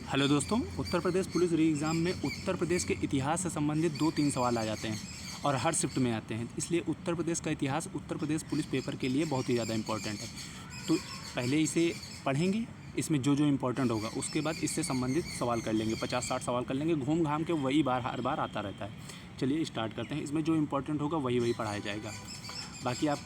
Hello दोस्तों, Uttar Pradesh police री exam में उत्तर प्रदेश के इतिहास से संबंधित 2-3 सवाल आ जाते हैं और हर शिफ्ट में आते हैं। इसलिए उत्तर प्रदेश का इतिहास उत्तर प्रदेश पुलिस पेपर के लिए बहुत ही ज़्यादा इम्पोर्टेंट है। तो पहले इसे पढ़ेंगे, इसमें जो जो इम्पोर्टेंट होगा उसके बाद इससे संबंधित सवाल कर लेंगे, 50-60 सवाल कर लेंगे। घूम घाम के वही हर बार आता रहता है। चलिए स्टार्ट करते हैं। इसमें जो इम्पोर्टेंट होगा वही पढ़ाया जाएगा, बाकी आप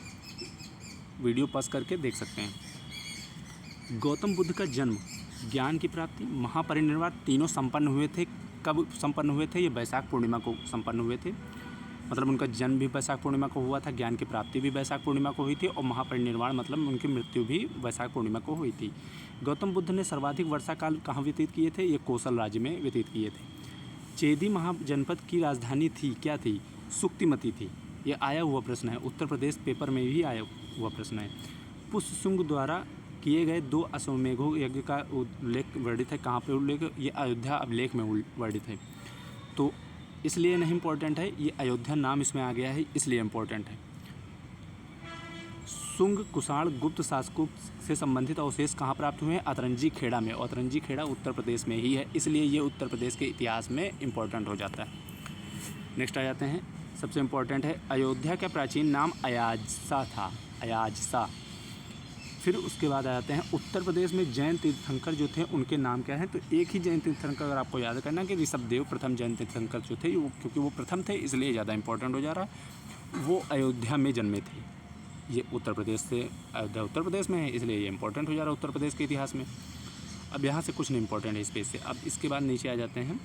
वीडियो पॉज करके देख सकते हैं। गौतम बुद्ध का जन्म, ज्ञान की प्राप्ति, महापरिनिर्वाण तीनों संपन्न हुए थे। कब संपन्न हुए थे? ये वैशाख पूर्णिमा को संपन्न हुए थे। मतलब उनका जन्म भी वैशाख पूर्णिमा को हुआ था, ज्ञान की प्राप्ति भी वैशाख पूर्णिमा को हुई थी और महापरिनिर्वाण मतलब उनकी मृत्यु भी वैशाख पूर्णिमा को हुई थी। गौतम बुद्ध ने सर्वाधिक वर्षा काल कहाँ व्यतीत किए थे? ये कौशल राज्य में व्यतीत किए थे। चेदी महाजनपद की राजधानी थी, क्या थी? सुक्तिमती थी। ये आया हुआ प्रश्न है, उत्तर प्रदेश पेपर में भी आया हुआ प्रश्न है। पुष्यशुंग द्वारा किए गए 2 अश्वमेघों यज्ञ का उल्लेख वर्णित है, कहाँ पे उल्लेख? ये अयोध्या अभिलेख में वर्णित है, तो इसलिए नहीं इम्पोर्टेंट है। ये अयोध्या नाम इसमें आ गया है, इसलिए इम्पोर्टेंट है। शुंग, कुषाण, गुप्त शासकों से संबंधित अवशेष कहाँ प्राप्त हुए हैं? अतरंजी खेड़ा में। अतरंजी खेड़ा उत्तर प्रदेश में ही है, इसलिए ये उत्तर प्रदेश के इतिहास में इम्पोर्टेंट हो जाता है। नेक्स्ट आ जाते हैं, सबसे इम्पोर्टेंट है अयोध्या का प्राचीन नाम अयाजसा था, अयाजसा। फिर उसके बाद आ जाते हैं उत्तर प्रदेश में जैन तीर्थंकर जो थे उनके नाम क्या हैं? तो एक ही जैन तीर्थंकर अगर आपको याद करना कि ऋषभदेव प्रथम जैन तीर्थंकर जो थे, क्योंकि वो प्रथम थे इसलिए ज़्यादा इंपॉर्टेंट हो जा रहा है। वो अयोध्या में जन्मे थे। ये उत्तर प्रदेश से, अयोध्या उत्तर प्रदेश में है इसलिए ये इंपॉर्टेंट हो जा रहा है उत्तर प्रदेश के इतिहास में। अब यहाँ से कुछ नहीं इंपॉर्टेंट है स्पेस से। अब इसके बाद नीचे आ जाते हैं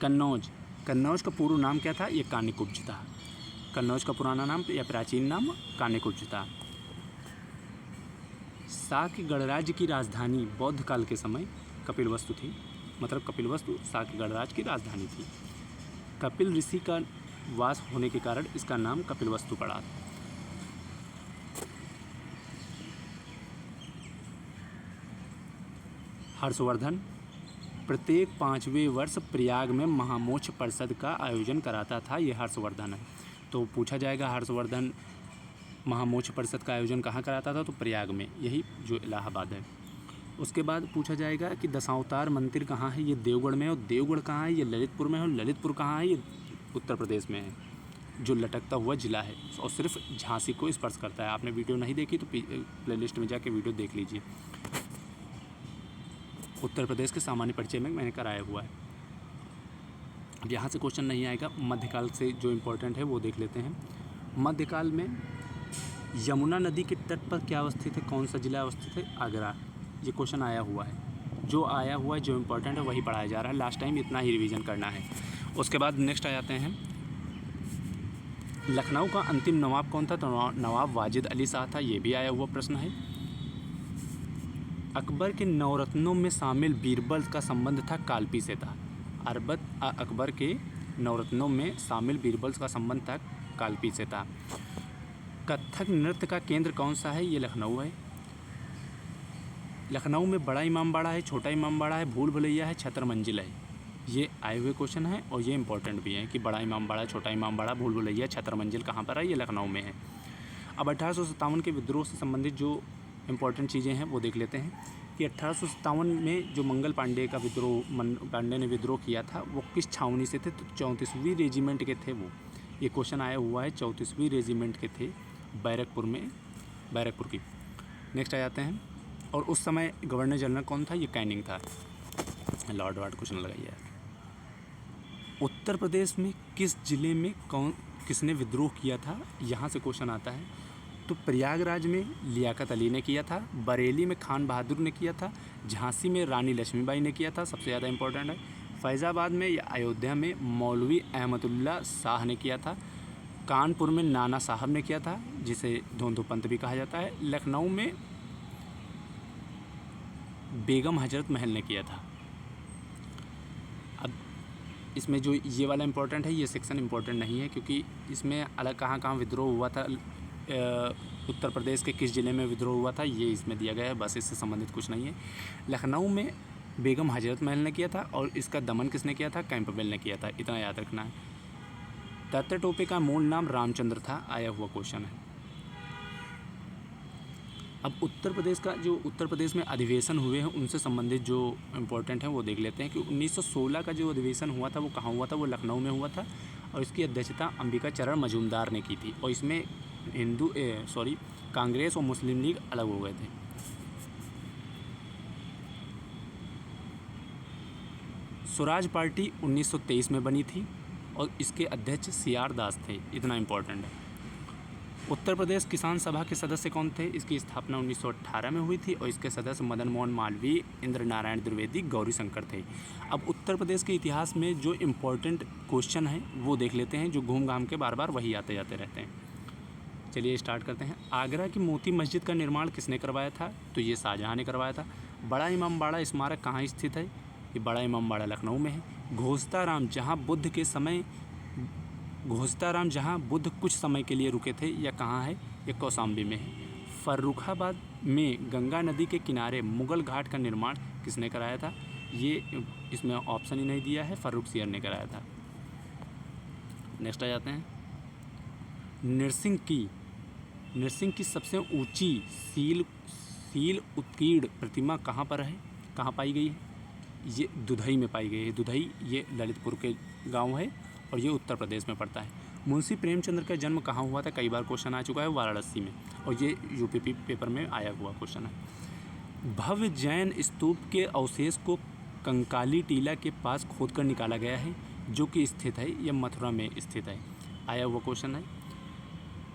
कन्नौज। कन्नौज का पूर्व नाम क्या था? ये कान्यकुब्ज था। कन्नौज का पुराना नाम या प्राचीन नाम कान्यकुब्ज था। शाक्य गणराज्य की राजधानी बौद्ध काल के समय कपिलवस्तु थी। मतलब कपिलवस्तु शाक्य गणराज्य की राजधानी थी। कपिल ऋषि का वास होने के कारण इसका नाम कपिलवस्तु पड़ा। हर्षवर्धन प्रत्येक 5वें वर्ष प्रयाग में महामोक्ष परिषद का आयोजन कराता था। ये हर्षवर्धन है, तो पूछा जाएगा हर्षवर्धन महामोक्ष परिषद का आयोजन कहाँ कराता था? तो प्रयाग में, यही जो इलाहाबाद है। उसके बाद पूछा जाएगा कि दशावतार मंदिर कहाँ है? ये देवगढ़ में है। और देवगढ़ कहाँ है? ये ललितपुर में है। और ललितपुर कहाँ है? ये उत्तर प्रदेश में है, जो लटकता हुआ ज़िला है और सिर्फ झांसी को स्पर्श करता है। आपने वीडियो नहीं देखी तो प्लेलिस्ट में जाके वीडियो देख लीजिए। उत्तर प्रदेश के सामान्य परिचय में मैंने कराया हुआ है। अब यहाँ से क्वेश्चन नहीं आएगा। मध्यकाल से जो इम्पोर्टेंट है वो देख लेते हैं। मध्यकाल में यमुना नदी के तट पर क्या अवस्थित है? कौन सा जिला अवस्थित है? आगरा। ये क्वेश्चन आया हुआ है। जो आया हुआ है, जो इम्पोर्टेंट है वही पढ़ाया जा रहा है। लास्ट टाइम इतना ही रिवीजन करना है। उसके बाद नेक्स्ट आ जाते हैं, लखनऊ का अंतिम नवाब कौन था? तो नवाब वाजिद अली शाह था। ये भी आया हुआ प्रश्न है। अकबर के नवरत्नों में शामिल बीरबल का संबंध था कालपी से था। अकबर के नवरत्नों में शामिल बीरबल का संबंध था कालपी से था। कथक नृत्य का केंद्र कौन सा है? ये लखनऊ है। लखनऊ में बड़ा इमामबाड़ा है, छोटा इमामबाड़ा है, भूल भुलैया है, छतर मंजिल है। ये आए हुए क्वेश्चन है और ये इंपॉर्टेंट भी है कि बड़ा इमामबाड़ा, छोटा इमामबाड़ा, भूल भुलैया, छतर मंजिल कहाँ पर है? ये लखनऊ में है। अब 1857 के विद्रोह से संबंधित जो इम्पोर्टेंट चीज़ें हैं वो देख लेते हैं कि 1857 में जो मंगल पांडे ने विद्रोह किया था वो किस छावनी से थे? तो 34वीं रेजिमेंट के थे वो। ये क्वेश्चन आया हुआ है, 34वीं रेजिमेंट के थे, बैरकपुर की। नेक्स्ट आ जाते हैं, और उस समय गवर्नर जनरल कौन था? ये कैनिंग था। लॉर्ड वार्ड क्वेश्चन लगाइए। उत्तर प्रदेश में किस जिले में किसने विद्रोह किया था? यहाँ से क्वेश्चन आता है। तो प्रयागराज में लियाकत अली ने किया था, बरेली में खान बहादुर ने किया था, झांसी में रानी लक्ष्मीबाई ने किया था, सबसे ज़्यादा इंपॉर्टेंट है। फैज़ाबाद में या अयोध्या में मौलवी अहमदुल्ला शाह ने किया था। कानपुर में नाना साहब ने किया था, जिसे धोंधो पंत भी कहा जाता है। लखनऊ में बेगम हजरत महल ने किया था। अब इसमें जो ये वाला इम्पोर्टेंट है, ये सेक्शन इम्पोर्टेंट नहीं है क्योंकि इसमें अलग कहाँ विद्रोह हुआ था, उत्तर प्रदेश के किस ज़िले में विद्रोह हुआ था, ये इसमें दिया गया है। बस इससे संबंधित कुछ नहीं है। लखनऊ में बेगम हजरत महल ने किया था और इसका दमन किसने किया था? कैंपबेल ने किया था। इतना याद रखना है। तात्या टोपे का मूल नाम रामचंद्र था, आया हुआ क्वेश्चन है। अब उत्तर प्रदेश का जो उत्तर प्रदेश में अधिवेशन हुए हैं उनसे संबंधित जो इम्पोर्टेंट है वो देख लेते हैं कि 1916 का जो अधिवेशन हुआ था वो कहाँ हुआ था, वो लखनऊ में हुआ था और इसकी अध्यक्षता अंबिका चरण मजूमदार ने की थी और इसमें कांग्रेस और मुस्लिम लीग अलग हो गए थे। स्वराज पार्टी 1923 में बनी थी और इसके अध्यक्ष CR दास थे, इतना इम्पोर्टेंट है। उत्तर प्रदेश किसान सभा के सदस्य कौन थे? इसकी स्थापना 1918 में हुई थी और इसके सदस्य मदन मोहन मालवीय, इंद्र नारायण द्विवेदी, गौरी शंकर थे। अब उत्तर प्रदेश के इतिहास में जो इम्पोर्टेंट क्वेश्चन है वो देख लेते हैं, जो घूम घाम के बार बार वही आते जाते रहते हैं। चलिए स्टार्ट करते हैं। आगरा की मोती मस्जिद का निर्माण किसने करवाया था? तो ये शाहजहाँ ने करवाया था। बड़ा इमामबाड़ा स्मारक कहाँ स्थित है? ये बड़ा इमामबाड़ा लखनऊ में है। घोषताराम जहाँ बुद्ध कुछ समय के लिए रुके थे, यह कहाँ है? ये कौशाम्बी में है। फर्रुखाबाद में गंगा नदी के किनारे मुगल घाट का निर्माण किसने कराया था? ये इसमें ऑप्शन ही नहीं दिया है, फर्रुखसियर ने कराया था। नेक्स्ट आ जाते हैं। नरसिंह की सबसे ऊंची सील उत्कीर्ण प्रतिमा कहाँ पर है, कहाँ पाई गई है? ये दुधई में पाई गई है। दुधई ये ललितपुर के गांव है और ये उत्तर प्रदेश में पड़ता है। मुंशी प्रेमचंद्र का जन्म कहाँ हुआ था? कई बार क्वेश्चन आ चुका है, वाराणसी में, और ये यूपीपी पेपर में आया हुआ क्वेश्चन है। भव्य जैन स्तूप के अवशेष को कंकाली टीला के पास खोदकर निकाला गया है, जो कि स्थित है, यह मथुरा में स्थित है, आया हुआ क्वेश्चन है।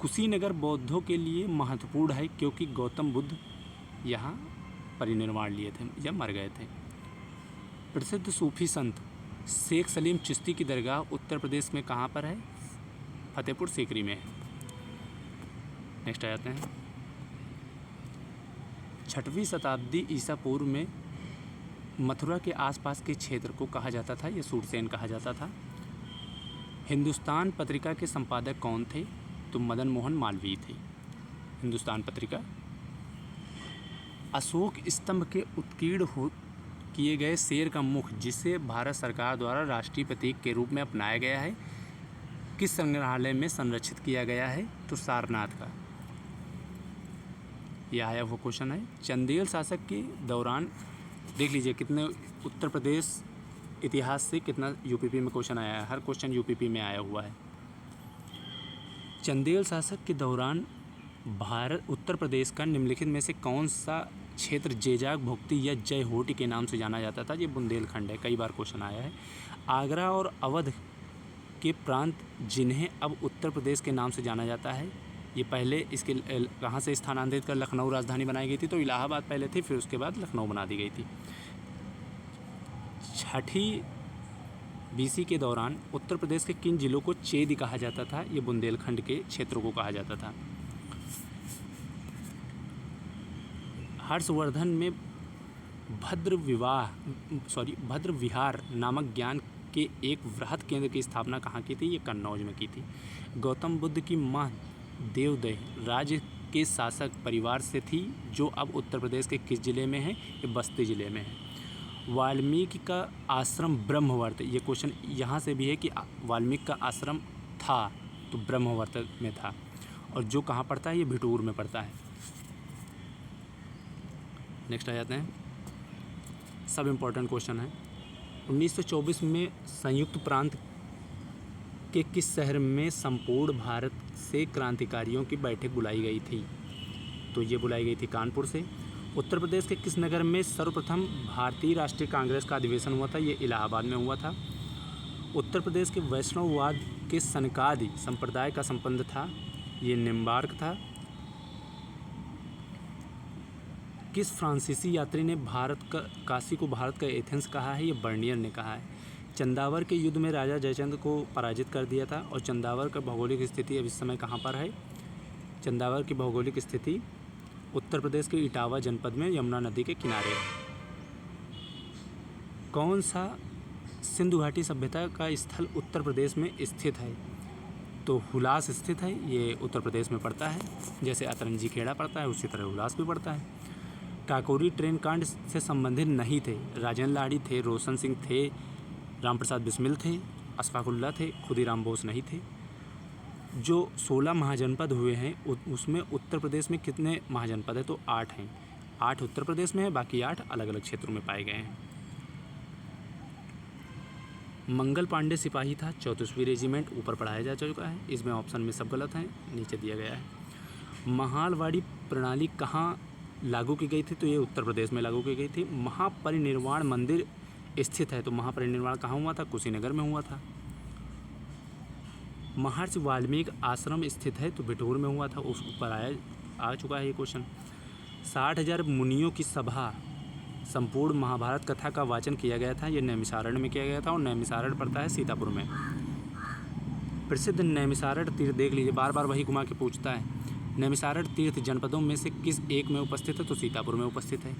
कुशीनगर बौद्धों के लिए महत्वपूर्ण है क्योंकि गौतम बुद्ध यहाँ परिनिर्वाण लिए थे या मर गए थे। प्रसिद्ध सूफी संत शेख सलीम चिश्ती की दरगाह उत्तर प्रदेश में कहाँ पर है? फतेहपुर सीकरी में है। नेक्स्ट आ जाते हैं। 6वीं शताब्दी ईसा पूर्व में मथुरा के आसपास के क्षेत्र को कहा जाता था, यह सूरसेन कहा जाता था। हिंदुस्तान पत्रिका के संपादक कौन थे? तो मदन मोहन मालवीय थे। हिंदुस्तान पत्रिका। अशोक स्तंभ के उत्कीर्ण किए गए शेर का मुख, जिसे भारत सरकार द्वारा राष्ट्रीय प्रतीक के रूप में अपनाया गया है, किस संग्रहालय में संरक्षित किया गया है? तो सारनाथ का। यह आया हुआ क्वेश्चन है। चंदेल शासक के दौरान देख लीजिए कितने उत्तर प्रदेश इतिहास से कितना यूपीपी में क्वेश्चन आया है, हर क्वेश्चन यूपीपी में आया हुआ है। चंदेल शासक के दौरान उत्तर प्रदेश का निम्नलिखित में से कौन सा क्षेत्र जेजाग भुक्ति या जय होटी के नाम से जाना जाता था? ये बुंदेलखंड है, कई बार क्वेश्चन आया है। आगरा और अवध के प्रांत जिन्हें अब उत्तर प्रदेश के नाम से जाना जाता है, ये पहले इसके कहाँ से स्थानांतरित कर लखनऊ राजधानी बनाई गई थी? तो इलाहाबाद पहले थी, फिर उसके बाद लखनऊ बना दी गई थी। 6वीं BC के दौरान उत्तर प्रदेश के किन जिलों को चेदी कहा जाता था? ये बुंदेलखंड के क्षेत्रों को कहा जाता था। हर्षवर्धन में भद्र विहार नामक ज्ञान के एक वृहद केंद्र की स्थापना कहाँ की थी? ये कन्नौज में की थी। गौतम बुद्ध की माँ देवदह राज्य के शासक परिवार से थी, जो अब उत्तर प्रदेश के किस जिले में है? ये बस्ती जिले में है। वाल्मीकि का आश्रम ब्रह्मवर्त, ये क्वेश्चन यहाँ से भी है कि वाल्मीकि का आश्रम था तो ब्रह्मवर्त में था, और जो कहाँ पड़ता है? ये भिटूर में पड़ता है। नेक्स्ट आ जाते हैं। सब इम्पोर्टेंट क्वेश्चन है। 1924 में संयुक्त प्रांत के किस शहर में संपूर्ण भारत से क्रांतिकारियों की बैठक बुलाई गई थी? तो ये बुलाई गई थी कानपुर से। उत्तर प्रदेश के किस नगर में सर्वप्रथम भारतीय राष्ट्रीय कांग्रेस का अधिवेशन हुआ था? ये इलाहाबाद में हुआ था। उत्तर प्रदेश के वैष्णववाद के सनकादि संप्रदाय का संबंध था, ये निम्बार्क था। किस फ्रांसीसी यात्री ने काशी को भारत का एथेंस कहा है? ये बर्नियर ने कहा है। चंदावर के युद्ध में राजा जयचंद्र को पराजित कर दिया था, और चंदावर का भौगोलिक स्थिति अब इस समय कहाँ पर है? चंदावर की भौगोलिक स्थिति उत्तर प्रदेश के इटावा जनपद में यमुना नदी के किनारे है। कौन सा सिंधु घाटी सभ्यता का स्थल उत्तर प्रदेश में स्थित है? तो हुलास स्थित है, ये उत्तर प्रदेश में पड़ता है। जैसे अतरंजी खेड़ा पड़ता है उसी तरह हुलास भी पड़ता है। काकोरी ट्रेन कांड से संबंधित नहीं थे। राजेंद्र लाहिड़ी थे, रोशन सिंह थे, राम प्रसाद बिस्मिल थे, अशफाकुल्लाह थे, खुदीराम बोस नहीं थे। जो 16 महाजनपद हुए हैं उसमें उत्तर प्रदेश में कितने महाजनपद है? तो 8 हैं। 8 उत्तर प्रदेश में है, बाकी 8 अलग अलग क्षेत्रों में पाए गए हैं। मंगल पांडे सिपाही था 34वीं रेजिमेंट, ऊपर पढ़ाया जा चुका है। इसमें ऑप्शन में सब गलत हैं, नीचे दिया गया है। महालवाड़ी प्रणाली कहाँ लागू की गई थी? तो ये उत्तर प्रदेश में लागू की गई थी। महापरिनिर्वाण मंदिर स्थित है, तो महापरिनिर्वाण कहाँ हुआ था? कुशीनगर में हुआ था। महर्षि वाल्मीकि आश्रम स्थित है, तो बिठूर में हुआ था। उस ऊपर आ चुका है ये क्वेश्चन। 60,000 मुनियों की सभा संपूर्ण महाभारत कथा का वाचन किया गया था, ये नैमिषारण्य में किया गया था, और नैमिषारण्य पड़ता है सीतापुर में। प्रसिद्ध नैमिषारण्य तीर्थ देख लीजिए, बार बार वही घुमा के पूछता है। नैमिषारण्य तीर्थ जनपदों में से किस एक में उपस्थित है? तो सीतापुर में उपस्थित है।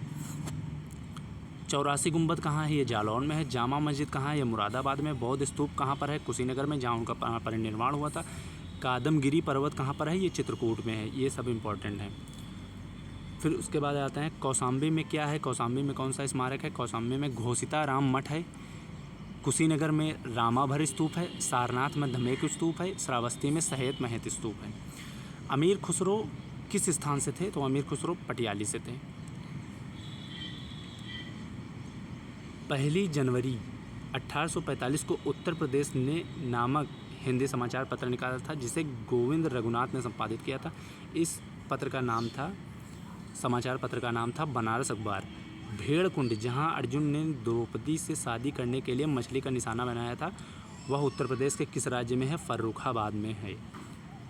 84 गुंबद कहाँ है? ये जालौन में है। जामा मस्जिद कहाँ है? ये मुरादाबाद में। बौद्ध स्तूप कहाँ पर है? कुशीनगर में, जहाँ उनका परिनिर्वाण हुआ था। कादमगिरी पर्वत कहाँ पर है? ये चित्रकूट में है। ये सब इम्पोर्टेंट हैं। फिर उसके बाद आते हैं कौशाम्बी में क्या है? कौशाम्बी में कौन सा स्मारक है? कौशाम्बी में घोषिता राम मठ है। कुशीनगर में रामाभर स्तूप है। सारनाथ में धमेक स्तूप है। श्रावस्ती में सहेत महत स्तूप है। अमीर खुसरो किस स्थान से थे? तो अमीर खुसरो पटियाली से थे। 1 जनवरी 1845 को उत्तर प्रदेश ने नामक हिंदी समाचार पत्र निकाला था, जिसे गोविंद रघुनाथ ने संपादित किया था। इस पत्र का नाम था, समाचार पत्र का नाम था बनारस अखबार। भेड़कुंड, जहां अर्जुन ने द्रौपदी से शादी करने के लिए मछली का निशाना बनाया था, वह उत्तर प्रदेश के किस राज्य में है? फर्रुखाबाद में है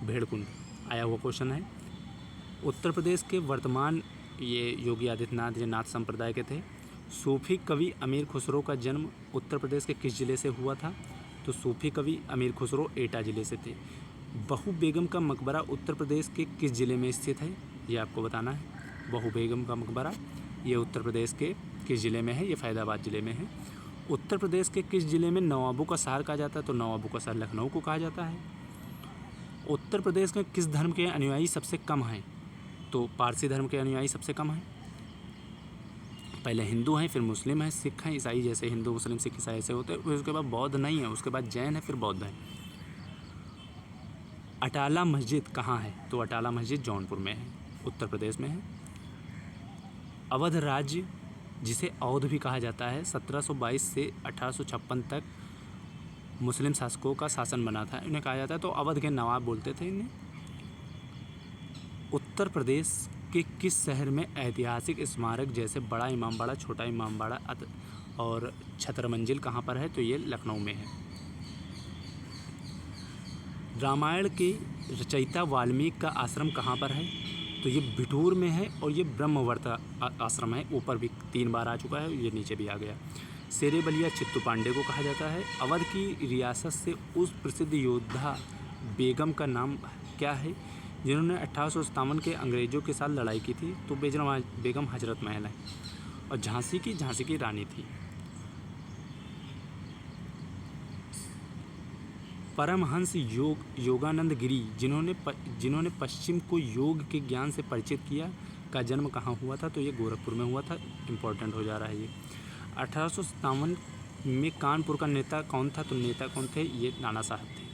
भेड़कुंड। आया हुआ क्वेश्चन है। उत्तर प्रदेश के वर्तमान ये योगी आदित्यनाथ जी नाथ संप्रदाय के थे। सूफी कवि अमीर खुसरो का जन्म उत्तर प्रदेश के किस ज़िले से हुआ था? तो सूफी कवि अमीर खुसरो एटा ज़िले से थे। बहू बेगम का मकबरा उत्तर प्रदेश के किस ज़िले में स्थित है? ये आपको बताना है। बहू बेगम का मकबरा ये उत्तर प्रदेश के किस ज़िले में है? ये फैजाबाद ज़िले में है। उत्तर प्रदेश के किस ज़िले में नवाबों का शहर कहा जाता है? तो नवाबों का शहर लखनऊ को कहा जाता है। उत्तर प्रदेश में किस धर्म के अनुयायी सबसे कम हैं? तो पारसी धर्म के अनुयायी सबसे कम हैं। पहले हिंदू हैं, फिर मुस्लिम हैं, सिख हैं, ईसाई, जैसे हिंदू मुस्लिम सिख ईसाई ऐसे होते हैं। फिर उसके बाद बौद्ध नहीं है, उसके बाद जैन है, फिर बौद्ध है। अटाला मस्जिद कहाँ है? तो अटाला मस्जिद जौनपुर में है, उत्तर प्रदेश में है। अवध राज्य, जिसे अवध भी कहा जाता है, 1722 से 1856 तक मुस्लिम शासकों का शासन बना था, इन्हें कहा जाता है। तो अवध के नवाब बोलते थे इन्हें। उत्तर प्रदेश के किस शहर में ऐतिहासिक स्मारक जैसे बड़ा इमामबाड़ा, छोटा इमामबाड़ा और छत्रमंजिल कहाँ पर है? तो ये लखनऊ में है। रामायण के रचयिता वाल्मीकि का आश्रम कहाँ पर है? तो ये बिठूर में है, और ये ब्रह्मवर्त आश्रम है। ऊपर भी 3 बार आ चुका है, ये नीचे भी आ गया। शेरे बलिया चित्तू पांडे को कहा जाता है। अवध की रियासत से उस प्रसिद्ध योद्धा बेगम का नाम क्या है, जिन्होंने 1857 के अंग्रेज़ों के साथ लड़ाई की थी? तो बेगम हजरत महल है। और झांसी की रानी थी। परमहंस योगानंद गिरी, जिन्होंने पश्चिम को योग के ज्ञान से परिचित किया, का जन्म कहाँ हुआ था? तो ये गोरखपुर में हुआ था। इम्पोर्टेंट हो जा रहा है ये। 1857 में कानपुर का नेता कौन था? तो नेता कौन थे? ये नाना साहब थे।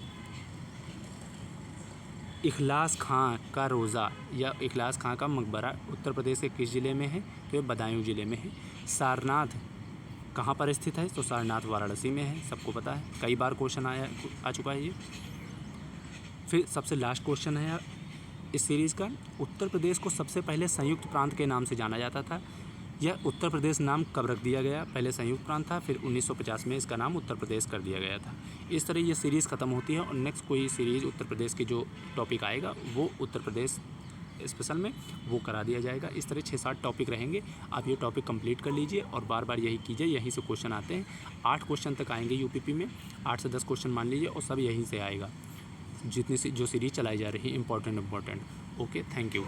इखलास खां का रोज़ा या इखलास खां का मकबरा उत्तर प्रदेश के किस ज़िले में है? तो ये बदायूं ज़िले में है। सारनाथ कहाँ पर स्थित है? तो सारनाथ वाराणसी में है, सबको पता है, कई बार क्वेश्चन आ चुका है ये। फिर सबसे लास्ट क्वेश्चन है इस सीरीज़ का। उत्तर प्रदेश को सबसे पहले संयुक्त प्रांत के नाम से जाना जाता था। यह उत्तर प्रदेश नाम कब रख दिया गया? पहले संयुक्त प्रांत था, फिर 1950 में इसका नाम उत्तर प्रदेश कर दिया गया था। इस तरह ये सीरीज़ ख़त्म होती है, और नेक्स्ट कोई सीरीज़ उत्तर प्रदेश की जो टॉपिक आएगा वो उत्तर प्रदेश स्पेशल में वो करा दिया जाएगा। इस तरह 6-7 टॉपिक रहेंगे। आप ये टॉपिक कंप्लीट कर लीजिए और बार बार यही कीजिए, यहीं से क्वेश्चन आते हैं। 8 क्वेश्चन तक आएंगे यूपीपी में, 8 से 10 क्वेश्चन मान लीजिए, और सब यहीं से आएगा, जितनी जो सीरीज़ चलाई जा रही है, इंपॉर्टेंट। Okay, thank you.